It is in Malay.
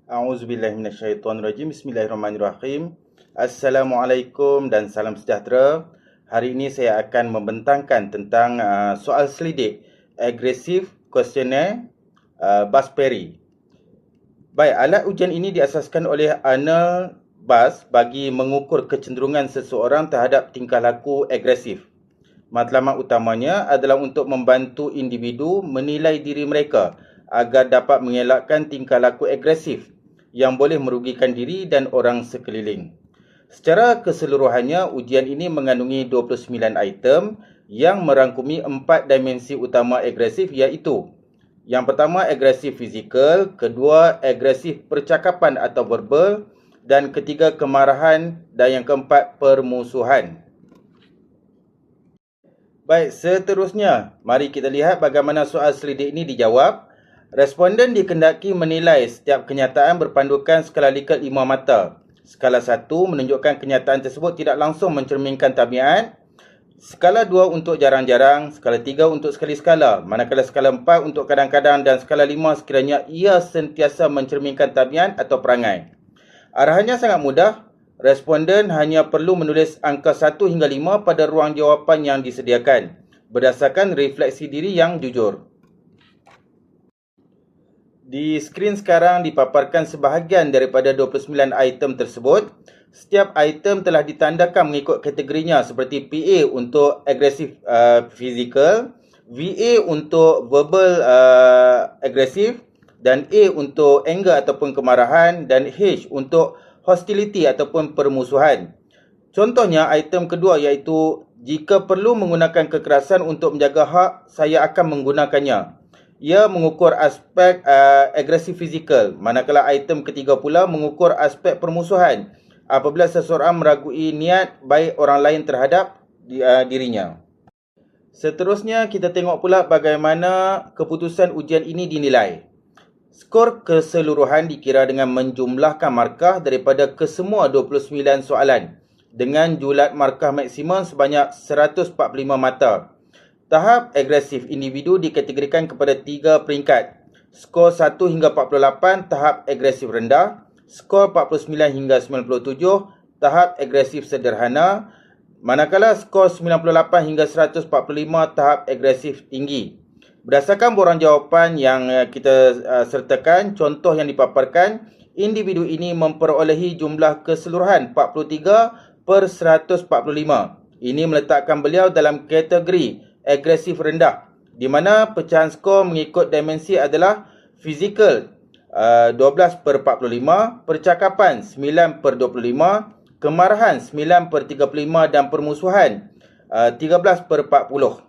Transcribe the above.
A'udzubillahi minasyaitonirrajim. Bismillahirrahmanirrahim. Assalamualaikum dan salam sejahtera. Hari ini saya akan membentangkan tentang soal selidik Aggressive Questionnaire Buzzberry. Baik, alat ujian ini diasaskan oleh Arnold Buzz bagi mengukur kecenderungan seseorang terhadap tingkah laku agresif. Matlamat utamanya adalah untuk membantu individu menilai diri mereka agar dapat mengelakkan tingkah laku agresif yang boleh merugikan diri dan orang sekeliling. Secara keseluruhannya, ujian ini mengandungi 29 item yang merangkumi 4 dimensi utama agresif, iaitu yang pertama, agresif fizikal, kedua, agresif percakapan atau verbal, dan ketiga, kemarahan, dan yang keempat, permusuhan. Baik, seterusnya, mari kita lihat bagaimana soal selidik ini dijawab. Responden dikehendaki menilai setiap kenyataan berpandukan skala Likert 5 mata. Skala 1 menunjukkan kenyataan tersebut tidak langsung mencerminkan tabiat. Skala 2 untuk jarang-jarang, skala 3 untuk sekali-sekala, manakala skala 4 untuk kadang-kadang dan skala 5 sekiranya ia sentiasa mencerminkan tabiat atau perangai. Arahannya sangat mudah. Responden hanya perlu menulis angka 1 hingga 5 pada ruang jawapan yang disediakan berdasarkan refleksi diri yang jujur. Di skrin sekarang dipaparkan sebahagian daripada 29 item tersebut. Setiap item telah ditandakan mengikut kategorinya seperti PA untuk agresif fizikal, VA untuk verbal agresif, dan A untuk anger ataupun kemarahan, dan H untuk hostility ataupun permusuhan. Contohnya item kedua iaitu jika perlu menggunakan kekerasan untuk menjaga hak, saya akan menggunakannya. Ia mengukur aspek agresif fizikal, manakala item ketiga pula mengukur aspek permusuhan apabila seseorang meragui niat baik orang lain terhadap dirinya. Seterusnya kita tengok pula bagaimana keputusan ujian ini dinilai. Skor keseluruhan dikira dengan menjumlahkan markah daripada kesemua 29 soalan dengan julat markah maksimum sebanyak 145 mata. Tahap agresif individu dikategorikan kepada 3 peringkat. Skor 1 hingga 48, tahap agresif rendah. Skor 49 hingga 97, tahap agresif sederhana. Manakala skor 98 hingga 145, tahap agresif tinggi. Berdasarkan borang jawapan yang kita sertakan, contoh yang dipaparkan, individu ini memperolehi jumlah keseluruhan 43/145. Ini meletakkan beliau dalam kategori agresif rendah, di mana pecahan skor mengikut dimensi adalah fizikal 12/45, percakapan 9/25, kemarahan 9/35 dan permusuhan 13/40.